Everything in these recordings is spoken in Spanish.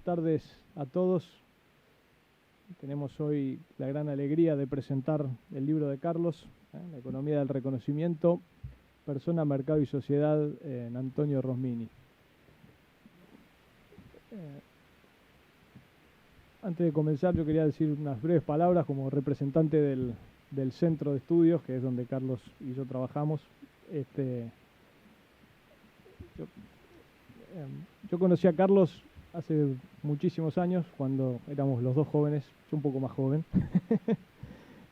tardes a todos. Tenemos hoy la gran alegría de presentar el libro de Carlos, La economía del reconocimiento, persona, mercado y sociedad, en Antonio Rosmini. Antes de comenzar, yo quería decir unas breves palabras como representante del centro de estudios, que es donde Carlos y yo trabajamos. Yo conocí a Carlos hace muchísimos años, cuando éramos los dos jóvenes, yo un poco más joven,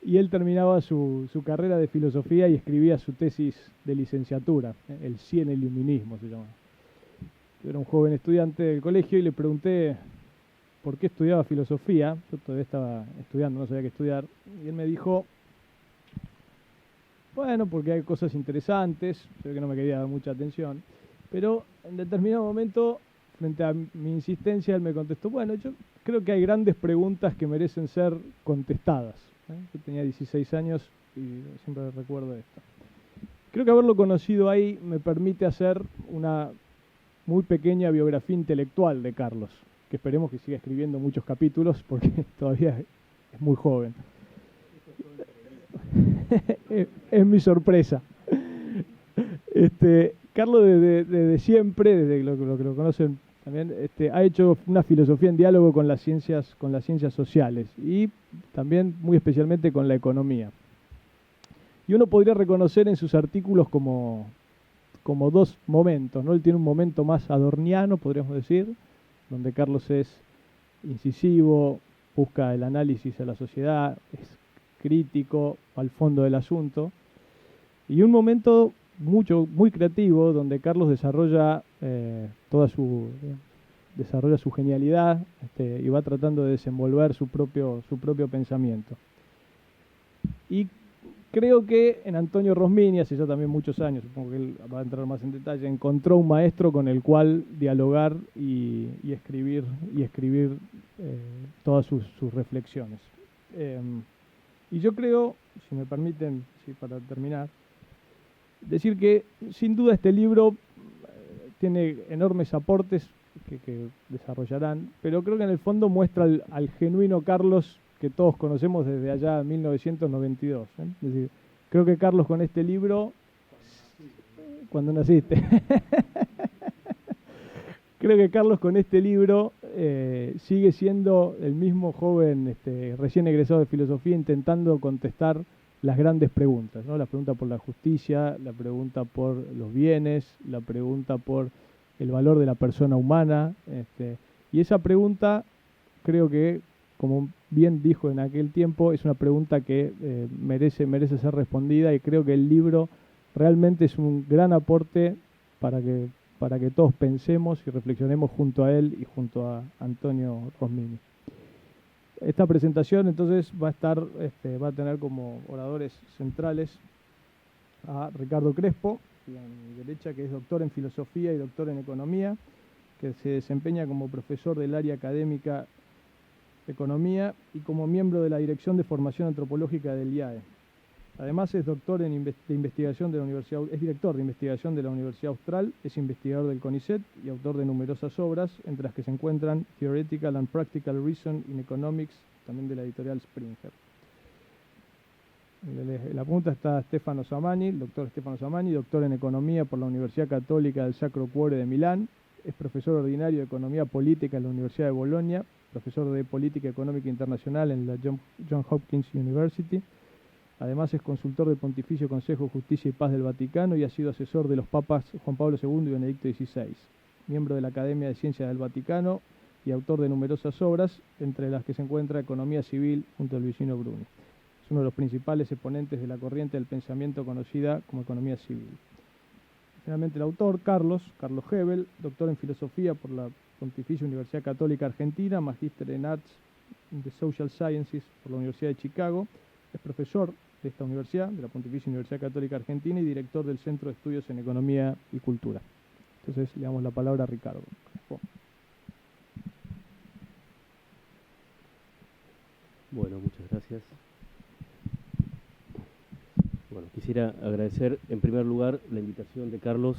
y él terminaba su carrera de filosofía y escribía su tesis de licenciatura, el Sí en el iluminismo se llama. Yo era un joven estudiante del colegio y le pregunté por qué estudiaba filosofía. Yo todavía estaba estudiando, no sabía qué estudiar, y él me dijo, bueno, porque hay cosas interesantes, se ve que no me quería dar mucha atención, pero en determinado momento, frente a mi insistencia, él me contestó, bueno, yo creo que hay grandes preguntas que merecen ser contestadas. Yo tenía 16 años y siempre recuerdo esto. Creo que haberlo conocido ahí me permite hacer una muy pequeña biografía intelectual de Carlos, que esperemos que siga escribiendo muchos capítulos porque todavía es muy joven. Es mi sorpresa. Carlos desde siempre, desde lo que lo conocen también, ha hecho una filosofía en diálogo con las ciencias sociales y también muy especialmente con la economía. Y uno podría reconocer en sus artículos como dos momentos, ¿no? Él tiene un momento más adorniano, podríamos decir, donde Carlos es incisivo, busca el análisis de la sociedad, es crítico al fondo del asunto, y un momento muy creativo donde Carlos desarrolla desarrolla su genialidad, y va tratando de desenvolver su propio pensamiento. Y creo que en Antonio Rosmini, hace ya también muchos años, supongo que él va a entrar más en detalle, encontró un maestro con el cual dialogar y escribir todas sus reflexiones. Y yo creo, si me permiten, para terminar, decir que sin duda este libro tiene enormes aportes que desarrollarán, pero creo que en el fondo muestra al genuino Carlos que todos conocemos desde allá en 1992. Es decir, creo que Carlos con este libro, cuando naciste, creo que Carlos con este libro sigue siendo el mismo joven recién egresado de filosofía intentando contestar las grandes preguntas, ¿no? La pregunta por la justicia, la pregunta por los bienes, la pregunta por el valor de la persona humana. Y esa pregunta creo que, como bien dijo en aquel tiempo, es una pregunta que merece ser respondida, y creo que el libro realmente es un gran aporte para que todos pensemos y reflexionemos junto a él y junto a Antonio Rosmini. Esta presentación entonces va a tener como oradores centrales a Ricardo Crespo, a mi derecha, que es doctor en filosofía y doctor en economía, que se desempeña como profesor del área académica de economía y como miembro de la Dirección de Formación Antropológica del IAE. Además es director de investigación de la Universidad Austral, es investigador del CONICET y autor de numerosas obras, entre las que se encuentran Theoretical and Practical Reason in Economics, también de la editorial Springer. En la punta está Stefano Samani, el doctor Stefano Samani, doctor en Economía por la Universidad Católica del Sacro Cuore de Milán, es profesor ordinario de Economía Política en la Universidad de Bolonia, profesor de Política Económica Internacional en la Johns Hopkins University. Además es consultor del Pontificio Consejo de Justicia y Paz del Vaticano y ha sido asesor de los papas Juan Pablo II y Benedicto XVI. Miembro de la Academia de Ciencias del Vaticano y autor de numerosas obras, entre las que se encuentra Economía Civil junto a Luigino Bruni. Es uno de los principales exponentes de la corriente del pensamiento conocida como Economía Civil. Finalmente el autor, Carlos Hebel, doctor en Filosofía por la Pontificia Universidad Católica Argentina, magíster en Arts in the Social Sciences por la Universidad de Chicago, es profesor de esta universidad, de la Pontificia Universidad Católica Argentina, y director del Centro de Estudios en Economía y Cultura. Entonces le damos la palabra a Ricardo. Bueno, muchas gracias. Bueno, quisiera agradecer en primer lugar la invitación de Carlos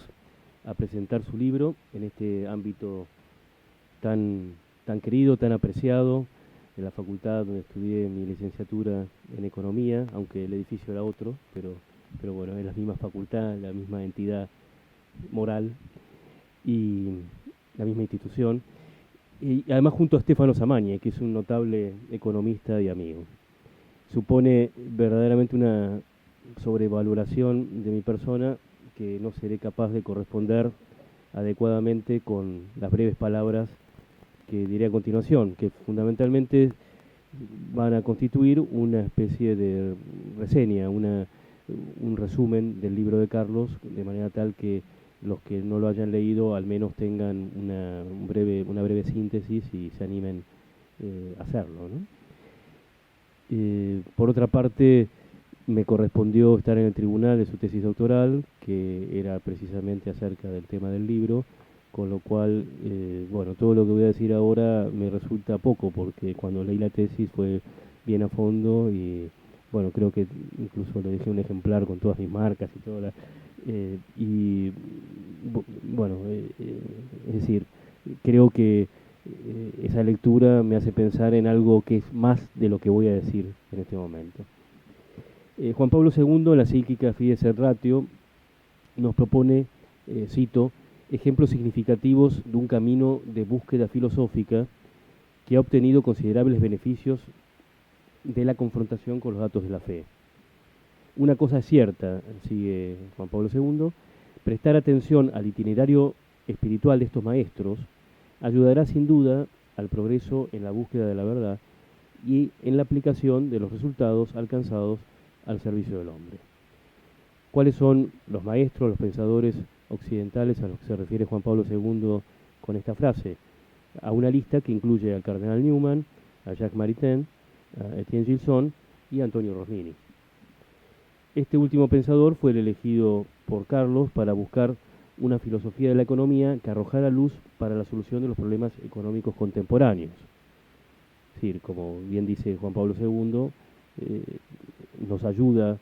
a presentar su libro en este ámbito tan tan querido, tan apreciado, en la facultad donde estudié mi licenciatura en Economía, aunque el edificio era otro, pero bueno, es la misma facultad, la misma entidad moral y la misma institución. Y además junto a Stefano Samagne, que es un notable economista y amigo. Supone verdaderamente una sobrevaloración de mi persona que no seré capaz de corresponder adecuadamente con las breves palabras que diré a continuación, que fundamentalmente van a constituir una especie de reseña, un resumen del libro de Carlos, de manera tal que los que no lo hayan leído al menos tengan una breve síntesis y se animen a hacerlo, ¿no? Por otra parte, me correspondió estar en el tribunal de su tesis doctoral, que era precisamente acerca del tema del libro, con lo cual, bueno, todo lo que voy a decir ahora me resulta poco, porque cuando leí la tesis fue bien a fondo y, bueno, creo que incluso le dejé un ejemplar con todas mis marcas y todo. Bueno, es decir, creo que esa lectura me hace pensar en algo que es más de lo que voy a decir en este momento. Juan Pablo II, en la encíclica Fides et Ratio, nos propone, cito, ejemplos significativos de un camino de búsqueda filosófica que ha obtenido considerables beneficios de la confrontación con los datos de la fe. Una cosa es cierta, sigue Juan Pablo II, prestar atención al itinerario espiritual de estos maestros ayudará sin duda al progreso en la búsqueda de la verdad y en la aplicación de los resultados alcanzados al servicio del hombre. ¿Cuáles son los maestros, los pensadores occidentales a los que se refiere Juan Pablo II con esta frase? A una lista que incluye al cardenal Newman, a Jacques Maritain, a Etienne Gilson y a Antonio Rosmini. Este último pensador fue el elegido por Carlos para buscar una filosofía de la economía que arrojara luz para la solución de los problemas económicos contemporáneos. Es decir, como bien dice Juan Pablo II, nos ayuda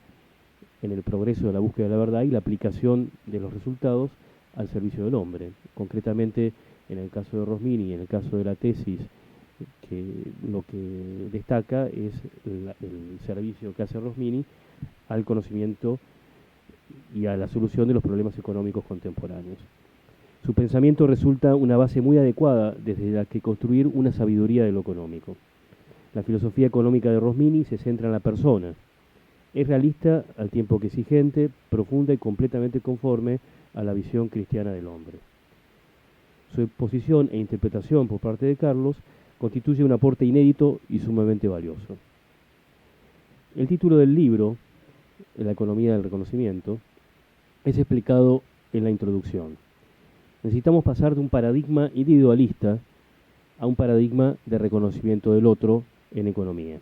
en el progreso de la búsqueda de la verdad y la aplicación de los resultados al servicio del hombre. Concretamente, en el caso de Rosmini y en el caso de la tesis, que lo que destaca es el servicio que hace Rosmini al conocimiento y a la solución de los problemas económicos contemporáneos. Su pensamiento resulta una base muy adecuada desde la que construir una sabiduría de lo económico. La filosofía económica de Rosmini se centra en la persona. Es realista al tiempo que exigente, profunda y completamente conforme a la visión cristiana del hombre. Su exposición e interpretación por parte de Carlos constituye un aporte inédito y sumamente valioso. El título del libro, La economía del reconocimiento, es explicado en la introducción. Necesitamos pasar de un paradigma individualista a un paradigma de reconocimiento del otro en economía.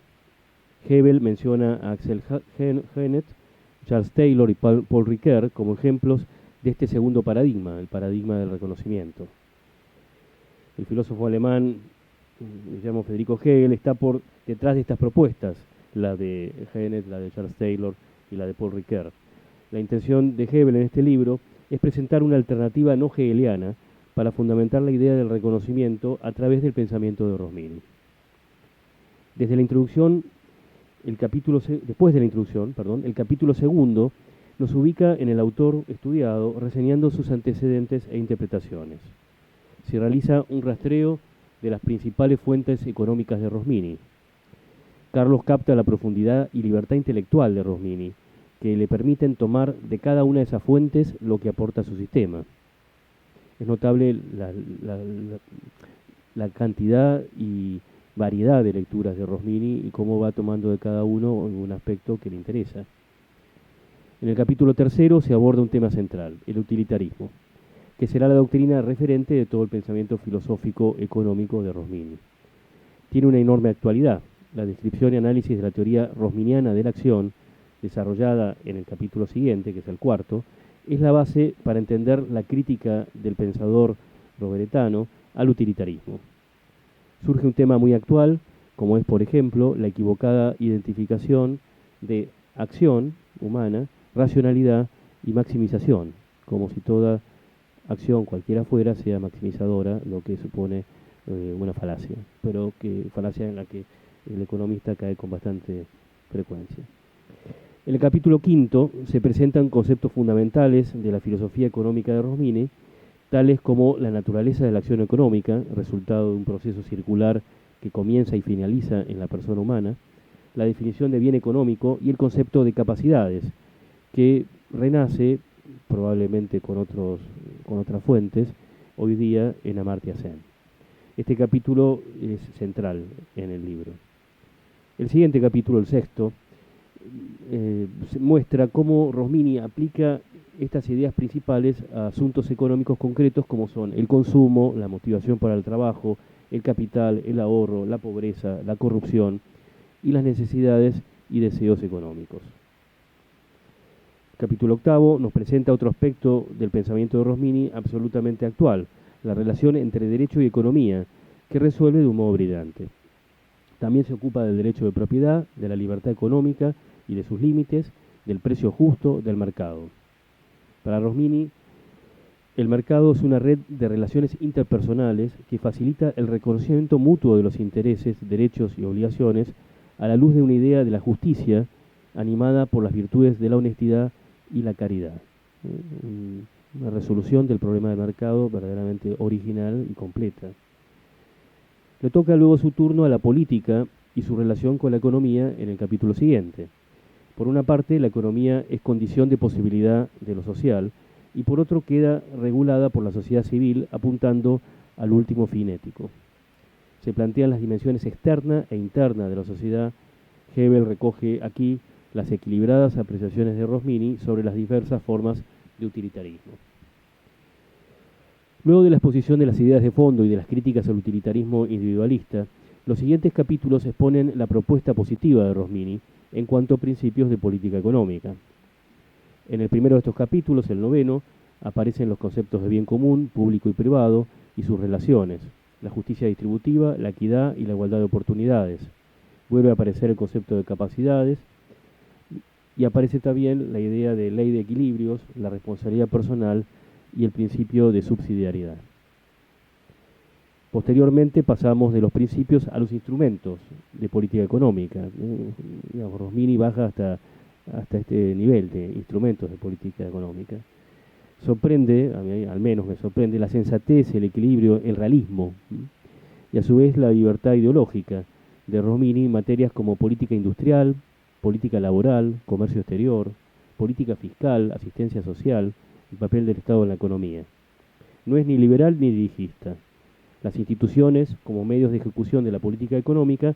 Hebel menciona a Axel Honneth, Charles Taylor y Paul Ricoeur como ejemplos de este segundo paradigma, el paradigma del reconocimiento. El filósofo alemán, me llamo Federico Hegel, está por detrás de estas propuestas, la de Honneth, la de Charles Taylor y la de Paul Ricoeur. La intención de Hebel en este libro es presentar una alternativa no hegeliana para fundamentar la idea del reconocimiento a través del pensamiento de Rosmini. Desde la introducción, después de la introducción, el capítulo segundo nos ubica en el autor estudiado reseñando sus antecedentes e interpretaciones. Se realiza un rastreo de las principales fuentes económicas de Rosmini. Carlos capta la profundidad y libertad intelectual de Rosmini, que le permiten tomar de cada una de esas fuentes lo que aporta su sistema. Es notable la cantidad y variedad de lecturas de Rosmini y cómo va tomando de cada uno un aspecto que le interesa. En el capítulo tercero se aborda un tema central, el utilitarismo, que será la doctrina referente de todo el pensamiento filosófico económico de Rosmini. Tiene una enorme actualidad. La descripción y análisis de la teoría rosminiana de la acción, desarrollada en el capítulo siguiente, que es el cuarto, es la base para entender la crítica del pensador roberetano al utilitarismo. Surge un tema muy actual, como es, por ejemplo, la equivocada identificación de acción humana, racionalidad y maximización, como si toda acción, cualquiera fuera, sea maximizadora, lo que supone una falacia, pero que falacia en la que el economista cae con bastante frecuencia. En el capítulo quinto se presentan conceptos fundamentales de la filosofía económica de Rosmini, tales como la naturaleza de la acción económica, resultado de un proceso circular que comienza y finaliza en la persona humana, la definición de bien económico y el concepto de capacidades, que renace probablemente con otras fuentes, hoy día en Amartya Sen. Este capítulo es central en el libro. El siguiente capítulo, el sexto, muestra cómo Rosmini aplica estas ideas principales a asuntos económicos concretos como son el consumo, la motivación para el trabajo, el capital, el ahorro, la pobreza, la corrupción y las necesidades y deseos económicos. Capítulo octavo nos presenta otro aspecto del pensamiento de Rosmini absolutamente actual, la relación entre derecho y economía, que resuelve de un modo brillante. También se ocupa del derecho de propiedad, de la libertad económica y de sus límites, del precio justo, del mercado. Para Rosmini, el mercado es una red de relaciones interpersonales que facilita el reconocimiento mutuo de los intereses, derechos y obligaciones a la luz de una idea de la justicia animada por las virtudes de la honestidad y la caridad. Una resolución del problema del mercado verdaderamente original y completa. Le toca luego su turno a la política y su relación con la economía en el capítulo siguiente. Por una parte, la economía es condición de posibilidad de lo social, y por otro queda regulada por la sociedad civil apuntando al último fin ético. Se plantean las dimensiones externa e interna de la sociedad. Hebel recoge aquí las equilibradas apreciaciones de Rosmini sobre las diversas formas de utilitarismo. Luego de la exposición de las ideas de fondo y de las críticas al utilitarismo individualista, los siguientes capítulos exponen la propuesta positiva de Rosmini en cuanto a principios de política económica. En el primero de estos capítulos, el noveno, aparecen los conceptos de bien común, público y privado, y sus relaciones, la justicia distributiva, la equidad y la igualdad de oportunidades. Vuelve a aparecer el concepto de capacidades, y aparece también la idea de ley de equilibrios, la responsabilidad personal y el principio de subsidiariedad. Posteriormente pasamos de los principios a los instrumentos de política económica. Rosmini baja hasta este nivel de instrumentos de política económica. Sorprende, a mí al menos me sorprende, la sensatez, el equilibrio, el realismo, y a su vez la libertad ideológica de Rosmini en materias como política industrial, política laboral, comercio exterior, política fiscal, asistencia social, el papel del Estado en la economía. No es ni liberal ni dirigista. Las instituciones, como medios de ejecución de la política económica,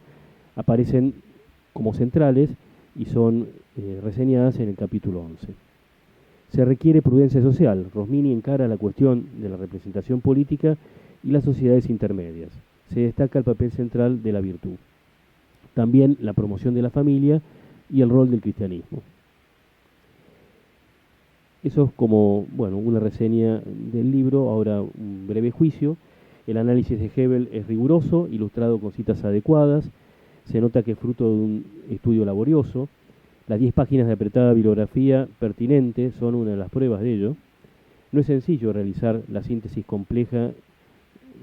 aparecen como centrales y son reseñadas en el capítulo 11. Se requiere prudencia social. Rosmini encara la cuestión de la representación política y las sociedades intermedias. Se destaca el papel central de la virtud. También la promoción de la familia y el rol del cristianismo. Eso es como, una reseña del libro. Ahora un breve juicio. El análisis de Hebel es riguroso, ilustrado con citas adecuadas. Se nota que es fruto de un estudio laborioso. Las 10 páginas de apretada bibliografía pertinente son una de las pruebas de ello. No es sencillo realizar la síntesis compleja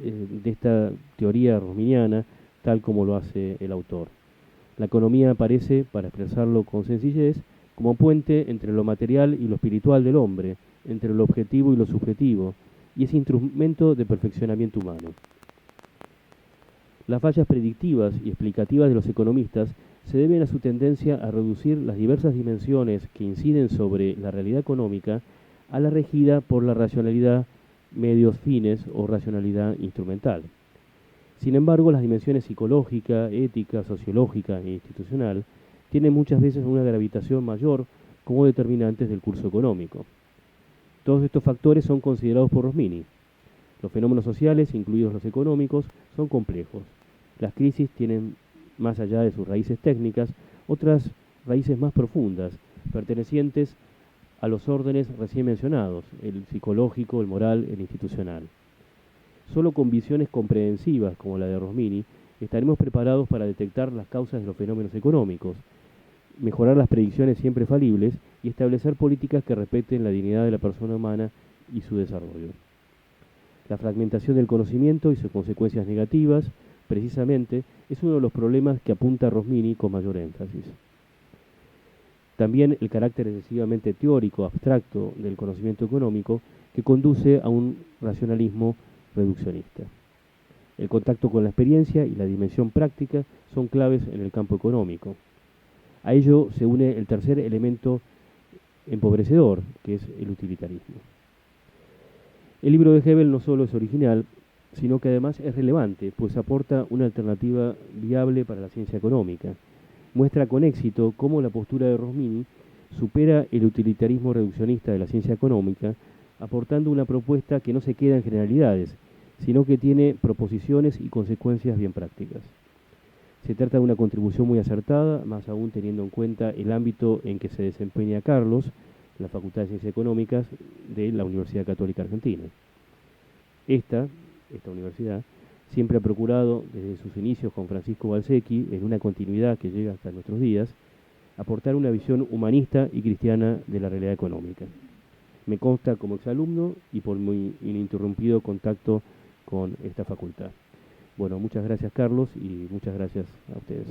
de esta teoría rosminiana, tal como lo hace el autor. La economía aparece, para expresarlo con sencillez, como puente entre lo material y lo espiritual del hombre, entre lo objetivo y lo subjetivo, y es instrumento de perfeccionamiento humano. Las fallas predictivas y explicativas de los economistas se deben a su tendencia a reducir las diversas dimensiones que inciden sobre la realidad económica a la regida por la racionalidad, medios fines o racionalidad instrumental. Sin embargo, las dimensiones psicológica, ética, sociológica e institucional tienen muchas veces una gravitación mayor como determinantes del curso económico. Todos estos factores son considerados por Rosmini. Los fenómenos sociales, incluidos los económicos, son complejos. Las crisis tienen, más allá de sus raíces técnicas, otras raíces más profundas, pertenecientes a los órdenes recién mencionados, el psicológico, el moral, el institucional. Solo con visiones comprehensivas como la de Rosmini estaremos preparados para detectar las causas de los fenómenos económicos, mejorar las predicciones siempre falibles y establecer políticas que respeten la dignidad de la persona humana y su desarrollo. La fragmentación del conocimiento y sus consecuencias negativas, precisamente, es uno de los problemas que apunta Rosmini con mayor énfasis. También el carácter excesivamente teórico, abstracto del conocimiento económico, que conduce a un racionalismo reduccionista. El contacto con la experiencia y la dimensión práctica son claves en el campo económico. A ello se une el tercer elemento empobrecedor, que es el utilitarismo. El libro de Hebel no solo es original, sino que además es relevante, pues aporta una alternativa viable para la ciencia económica. Muestra con éxito cómo la postura de Rosmini supera el utilitarismo reduccionista de la ciencia económica, aportando una propuesta que no se queda en generalidades, sino que tiene proposiciones y consecuencias bien prácticas. Se trata de una contribución muy acertada, más aún teniendo en cuenta el ámbito en que se desempeña Carlos, la Facultad de Ciencias Económicas de la Universidad Católica Argentina. Esta universidad siempre ha procurado, desde sus inicios con Francisco Valsecchi, en una continuidad que llega hasta nuestros días, aportar una visión humanista y cristiana de la realidad económica. Me consta como exalumno y por mi ininterrumpido contacto con esta facultad. Bueno, muchas gracias Carlos y muchas gracias a ustedes.